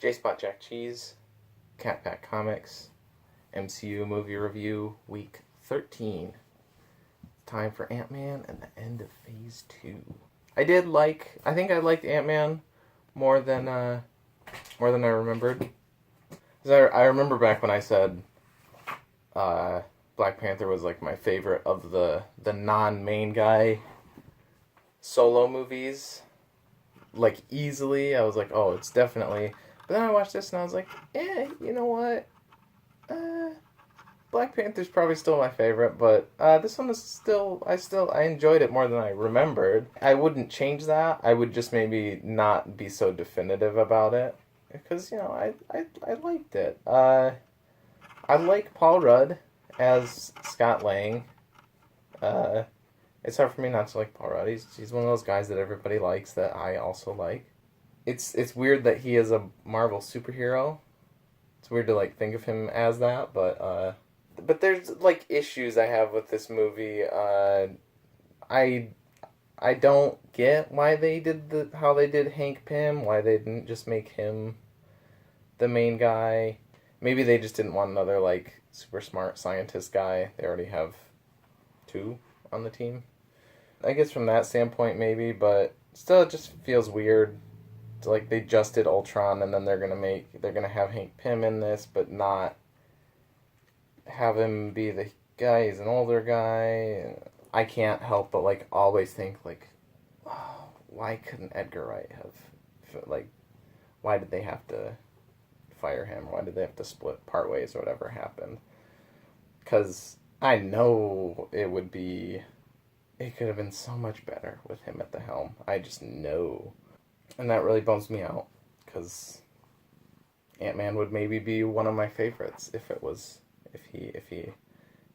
J-Spot Jack Cheese, Cat Pack Comics, MCU movie review, week 13. Time for Ant-Man and the end of Phase 2. I think I liked Ant-Man more than I remembered. 'Cause I remember back when I said Black Panther was like my favorite of the non-main guy solo movies. Like, easily, I was like, oh, it's definitely... But then I watched this and I was like, you know what? Black Panther's probably still my favorite, but this one is still... I enjoyed it more than I remembered. I wouldn't change that. I would just maybe not be so definitive about it. Because, you know, I liked it. I like Paul Rudd as Scott Lang. It's hard for me not to like Paul Rudd. He's one of those guys that everybody likes that I also like. It's weird that he is a Marvel superhero. It's weird to like think of him as that, but there's like issues I have with this movie. I don't get why they did how they did Hank Pym. Why they didn't just make him the main guy. Maybe they just didn't want another like super smart scientist guy. They already have 2 on the team. I guess from that standpoint maybe, but still it just feels weird. It's like they just did Ultron and then they're gonna have Hank Pym in this, but not have him be the guy. He's an older guy. I can't help but like always think like, oh, why couldn't Edgar Wright have, like, why did they have to fire him? Why did they have to split part ways or whatever happened? Because I know it could have been so much better with him at the helm. I just know. And that really bums me out, because Ant-Man would maybe be one of my favorites if he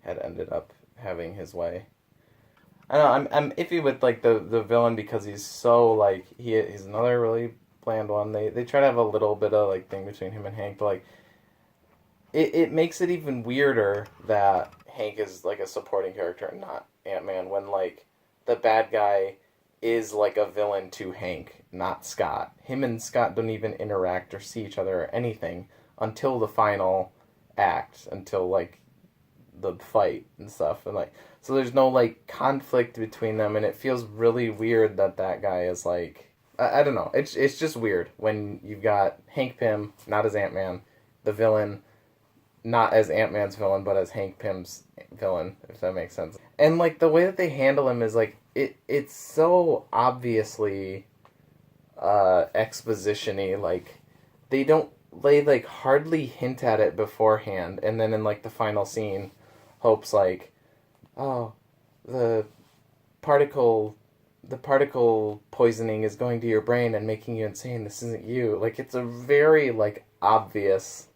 had ended up having his way. I know, I'm iffy with like the villain because he's so like he's another really bland one. They try to have a little bit of like thing between him and Hank, but like it makes it even weirder that Hank is like a supporting character and not Ant-Man, when like the bad guy is like a villain to Hank, not Scott. Him and Scott don't even interact or see each other or anything until the final act, until like the fight and stuff, and like so there's no like conflict between them, and it feels really weird that guy is like I don't know. It's just weird when you've got Hank Pym, not as Ant-Man, the villain, not as Ant-Man's villain, but as Hank Pym's villain, if that makes sense. And like the way that they handle him is like it's so obviously exposition-y. Like they like hardly hint at it beforehand, and then in like the final scene, Hope's like, oh, the particle poisoning is going to your brain and making you insane. This isn't you. Like, it's a very, like, obvious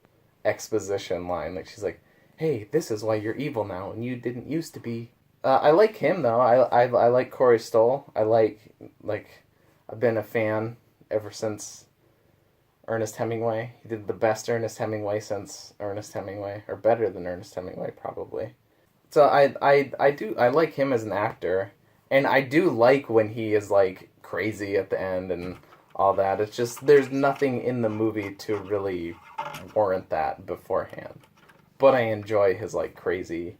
exposition line. Like, she's like, hey, this is why you're evil now, and you didn't used to be. I like him, though. I like Corey Stoll. I've been a fan ever since Ernest Hemingway. He did the best Ernest Hemingway since Ernest Hemingway, or better than Ernest Hemingway, probably. So I like him as an actor. And I do like when he is, like, crazy at the end and all that. It's just, there's nothing in the movie to really warrant that beforehand. But I enjoy his, like, crazy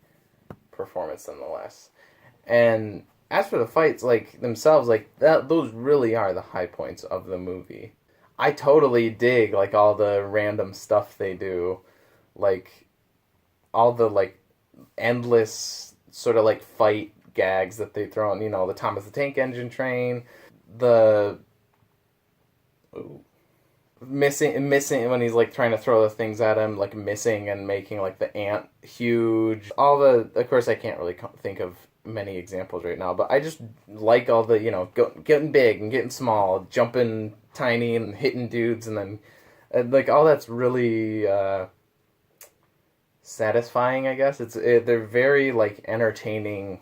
performance nonetheless. And as for the fights, like, themselves, like, those really are the high points of the movie. I totally dig, like, all the random stuff they do. Like, all the, like, endless sort of, like, fight gags that they throw in, you know, the Thomas the Tank Engine train, the missing when he's like trying to throw the things at him, like missing and making like the ant huge. All the, of course, I can't really think of many examples right now, but I just like all the, you know, getting big and getting small, jumping tiny and hitting dudes, and then like all that's really satisfying, I guess. They're very like entertaining,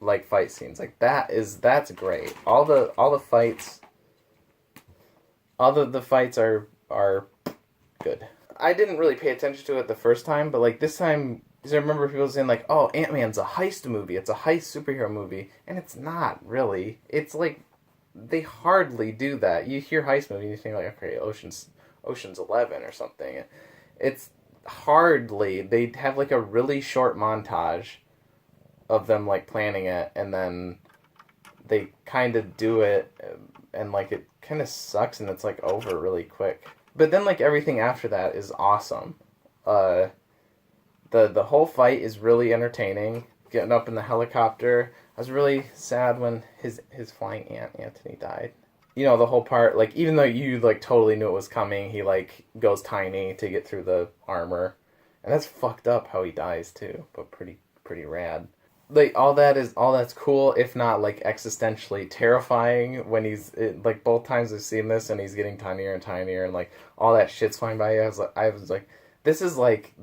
like, fight scenes. Like, that's great. All the fights are good. I didn't really pay attention to it the first time, but like this time, because I remember people saying like, oh, Ant-Man's a heist movie, it's a heist superhero movie, and it's not really. It's like, they hardly do that. You hear heist movie and you think like, okay, Ocean's 11 or something. It's hardly, they have like a really short montage of them like planning it, and then they kind of do it, and like it kind of sucks, and it's like over really quick. But then like everything after that is awesome. The whole fight is really entertaining. Getting up in the helicopter. I was really sad when his flying aunt Anthony died. You know, the whole part, like, even though you like totally knew it was coming, he like goes tiny to get through the armor, and that's fucked up how he dies too, but pretty rad. Like all that's cool, if not like existentially terrifying when like both times I've seen this and he's getting tinier and tinier and like all that shit's flying by you. I was like this is like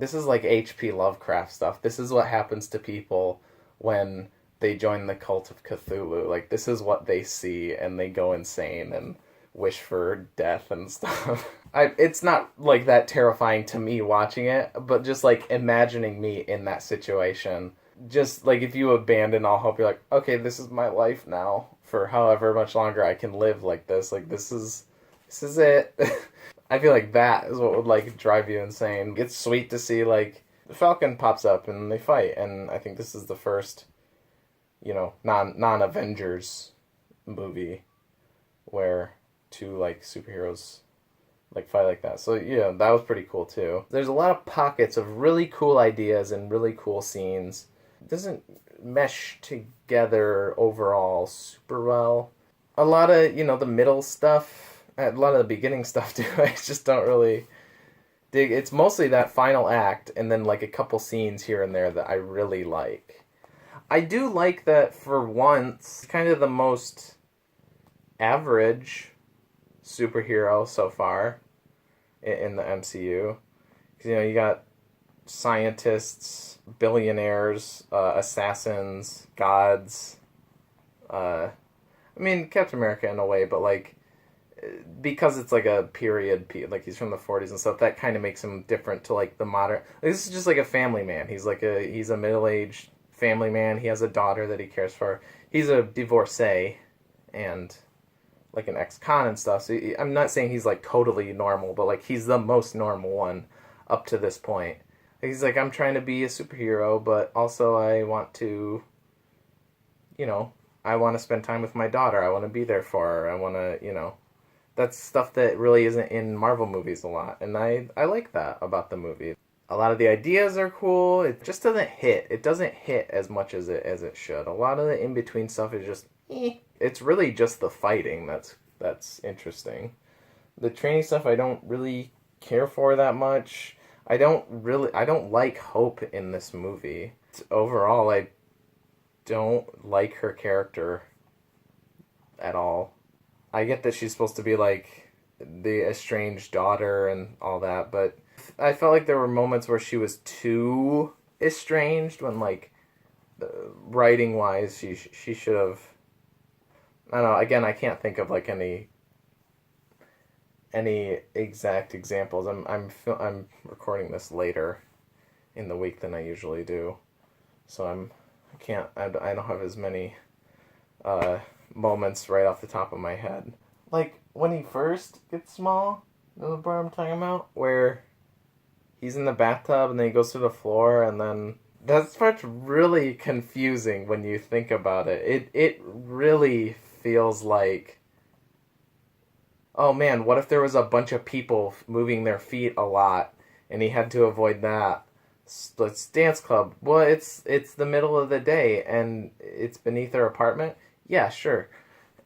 H.P. Lovecraft stuff. This is what happens to people when they join the cult of Cthulhu. Like this is what they see, and they go insane and wish for death and stuff. It's not like that terrifying to me watching it, but just like imagining me in that situation. Just like if you abandon all hope, you're like, okay, this is my life now for however much longer I can live like this. Like this is it. I feel like that is what would like drive you insane. It's sweet to see like the Falcon pops up and they fight, and I think this is the first, you know, non-Avengers movie where two like superheroes like fight like that. So yeah, that was pretty cool too. There's a lot of pockets of really cool ideas and really cool scenes. It doesn't mesh together overall super well. A lot of, you know, the middle stuff, a lot of the beginning stuff too, I just don't really dig. It's mostly that final act and then like a couple scenes here and there that I really like. I do like that for once, kind of the most average superhero so far in the MCU. 'Cause, you know, you got scientists, billionaires, assassins, gods. I mean, Captain America in a way, but like because it's like a period, like he's from the 40s and stuff, that kind of makes him different to like the modern. This is just like a family man. He's a middle-aged family man. He has a daughter that he cares for. He's a divorcee and like an ex-con and stuff. So I'm not saying he's like totally normal, but like he's the most normal one up to this point. He's like, I'm trying to be a superhero, but also I want to, you know, I want to spend time with my daughter. I want to be there for her. I want to, you know, that's stuff that really isn't in Marvel movies a lot. And I like that about the movie. A lot of the ideas are cool. It just doesn't hit. It doesn't hit as much as it should. A lot of the in-between stuff is just, It's really just the fighting that's interesting. The training stuff I don't really care for that much. I don't like Hope in this movie. Overall, I don't like her character at all. I get that she's supposed to be like the estranged daughter and all that, but I felt like there were moments where she was too estranged when like writing wise she should have. I don't know, again, I can't think of like any exact examples. I'm recording this later in the week than I usually do, so I don't have as many moments right off the top of my head. Like when he first gets small, you know the part I'm talking about, where he's in the bathtub and then he goes to the floor, and then that part's really confusing when you think about it. It really feels like, oh man, what if there was a bunch of people moving their feet a lot and he had to avoid that? Let's dance club. Well, it's the middle of the day and it's beneath their apartment. Yeah, sure.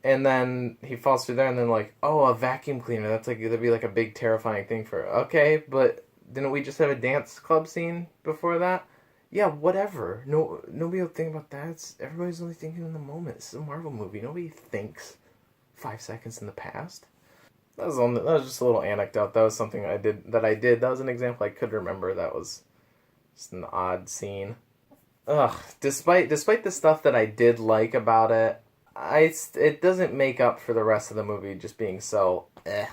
And then he falls through there, and then like, oh, a vacuum cleaner. That'd be like a big terrifying thing for. Okay, but didn't we just have a dance club scene before that? Yeah, whatever. No, nobody will think about that. Everybody's only thinking in the moment. This is a Marvel movie. Nobody thinks 5 seconds in the past. That was just a little anecdote. That was something I did. That was an example I could remember. That was just an odd scene. Ugh. Despite the stuff that I did like about it, it doesn't make up for the rest of the movie just being so eh.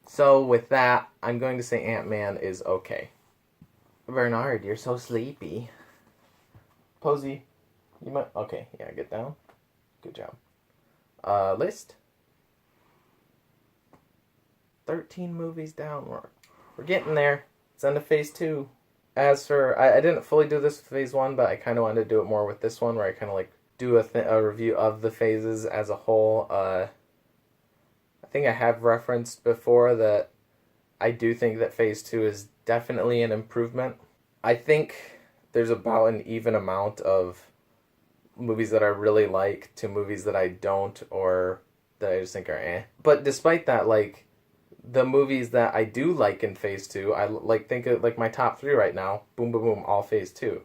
So with that, I'm going to say Ant-Man is okay. Bernard, you're so sleepy. Posey, you might... Okay, yeah, get down. Good job. List. 13 movies down. We're getting there. It's end of phase 2. As for, I didn't fully do this with phase 1, but I kind of wanted to do it more with this one, where I kind of like do a review of the phases as a whole. I think I have referenced before that I do think that phase 2 is definitely an improvement. I think there's about an even amount of movies that I really like to movies that I don't, or that I just think are eh. But despite that, like, the movies that I do like in phase 2, I like think of like my top 3 right now, boom boom boom, all phase 2.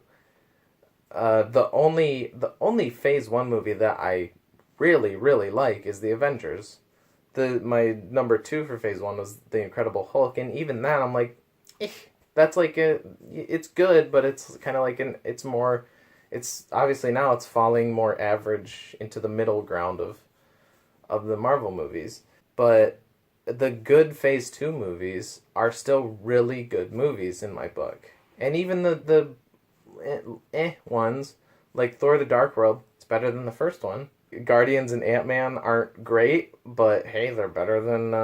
The only phase 1 movie that I really, really like is the Avengers. My number 2 for phase 1 was The Incredible Hulk, and even that I'm like, that's like it's good, but it's kind of like it's obviously now it's falling more average into the middle ground of the Marvel movies. But the good phase 2 movies are still really good movies in my book. And even the ones, like Thor the Dark World, it's better than the first one. Guardians and Ant-Man aren't great, but hey, they're better than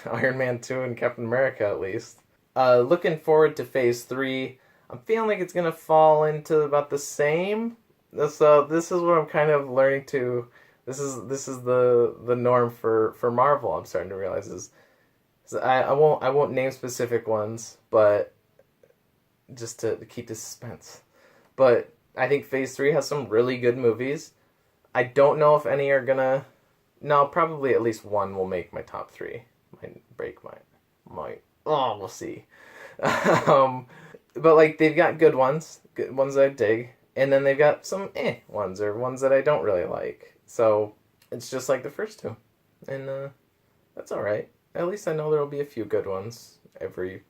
Iron Man 2 and Captain America at least. Looking forward to phase 3. I'm feeling like it's going to fall into about the same. So this is what I'm kind of learning to... This is the norm for Marvel. I'm starting to realize is I won't name specific ones, but just to keep the suspense. But I think phase 3 has some really good movies. I don't know if any are gonna... No, probably at least one will make my top 3. Might break my... Oh, we'll see. But like they've got good ones that I dig, and then they've got some ones, or ones that I don't really like. So it's just like the first 2, and that's all right. At least I know there will be a few good ones every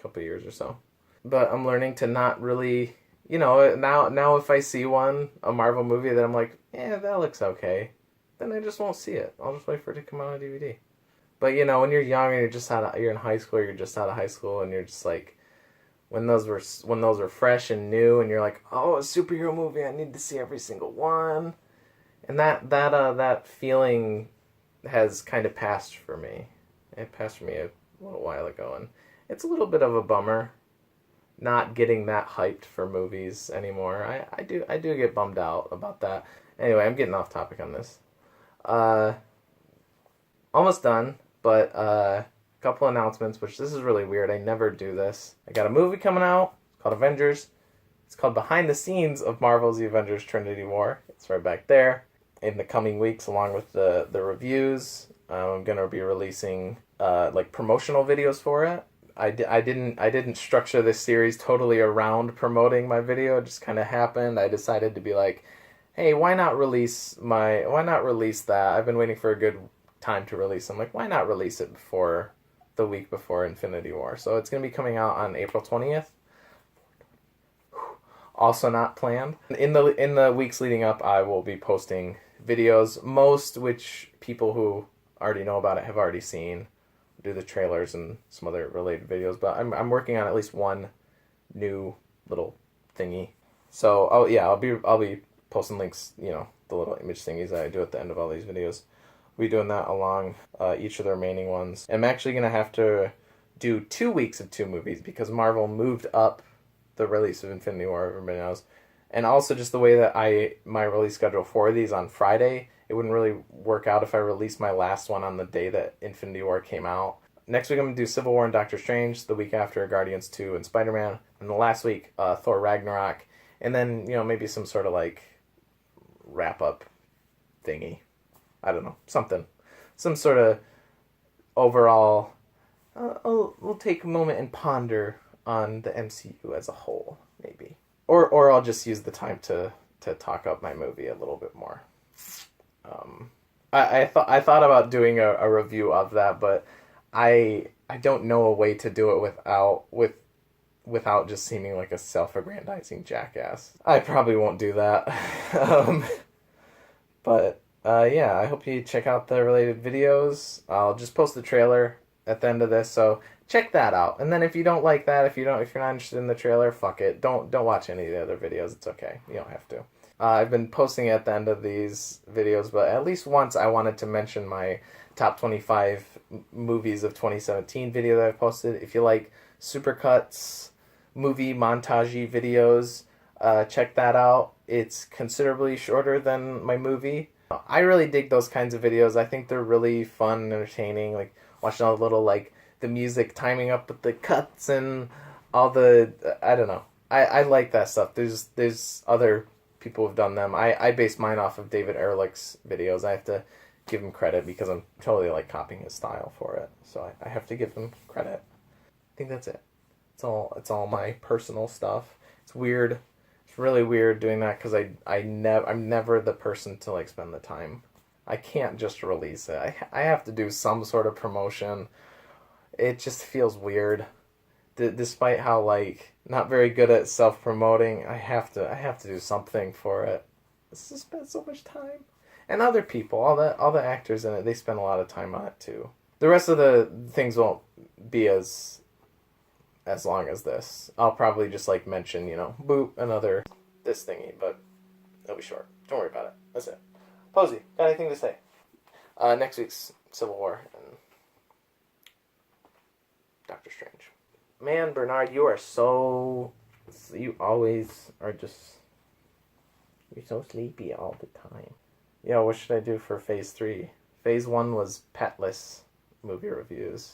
couple years or so. But I'm learning to not really, now if I see a Marvel movie that I'm like, that looks okay, then I just won't see it. I'll just wait for it to come out on DVD. But when you're young and you're in high school, or you're just out of high school, and you're just like, when those were fresh and new, and you're like, oh, a superhero movie, I need to see every single one. And that feeling has kind of passed for me. It passed for me a little while ago, and it's a little bit of a bummer not getting that hyped for movies anymore. I do get bummed out about that. Anyway, I'm getting off topic on this. Almost done, but a couple announcements, which this is really weird. I never do this. I got a movie coming out called Avengers. It's called Behind the Scenes of Marvel's Avengers Eternity War. It's right back there. In the coming weeks, along with the reviews, I'm gonna be releasing like promotional videos for it. I didn't structure this series totally around promoting my video. It just kind of happened. I decided to be like, hey, why not release that? I've been waiting for a good time to release. I'm like, why not release it before the week before Infinity War? So it's gonna be coming out on April 20th. Also not planned. In the weeks leading up, I will be posting videos, most which people who already know about it have already seen. Do the trailers and some other related videos, but I'm working on at least one new little thingy. So I'll be posting links, the little image thingies that I do at the end of all these videos. We'll be doing that along each of the remaining ones. I'm actually gonna have to do 2 weeks of 2 movies because Marvel moved up the release of Infinity War, everybody knows. And also just the way that my release schedule for these on Friday, it wouldn't really work out if I released my last one on the day that Infinity War came out. Next week I'm going to do Civil War and Doctor Strange, the week after Guardians 2 and Spider-Man, and the last week Thor Ragnarok, and then, maybe some sort of like wrap-up thingy. I don't know, something. Some sort of overall, we'll take a moment and ponder on the MCU as a whole, maybe. Or I'll just use the time to talk up my movie a little bit more. I thought about doing a review of that, but I don't know a way to do it without just seeming like a self-aggrandizing jackass. I probably won't do that. But I hope you check out the related videos. I'll just post the trailer at the end of this, so check that out. And then if you don't like that, if you're not interested in the trailer, fuck it. Don't watch any of the other videos. It's okay. You don't have to. I've been posting at the end of these videos, but at least once I wanted to mention my top 25 movies of 2017 video that I've posted. If you like supercuts, movie montage videos, check that out. It's considerably shorter than my movie. I really dig those kinds of videos. I think they're really fun and entertaining. Like watching all the little like the music timing up with the cuts and all the I don't know. I like that stuff. There's other people who've done them. I base mine off of David Ehrlich's videos. I have to give him credit because I'm totally like copying his style for it. So I have to give him credit. I think that's it. It's all my personal stuff. It's weird. It's really weird doing that because I'm never the person to like spend the time. I can't just release it. I have to do some sort of promotion. It just feels weird. Despite how like not very good at self-promoting, I have to do something for it. It's just spent so much time. And other people, all the actors in it, they spend a lot of time on it too. The rest of the things won't be as long as this. I'll probably just like mention, boop, another this thingy, but it'll be short. Don't worry about it. That's it. Posey, got anything to say? Next week's Civil War and Doctor Strange. Man, Bernard, you always are just, you're so sleepy all the time. Yeah, what should I do for Phase 3? Phase 1 was petless movie reviews.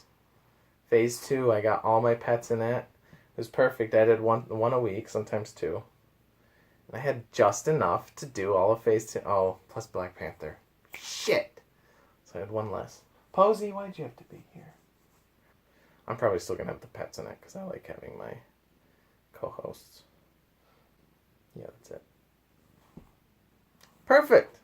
Phase 2, I got all my pets in it. It was perfect. I did one a week, sometimes 2. And I had just enough to do all of Phase 2. Oh, plus Black Panther. Shit! So I had one less. Posey, why'd you have to be here? I'm probably still going to have the pets in it, because I like having my co-hosts. Yeah, that's it. Perfect!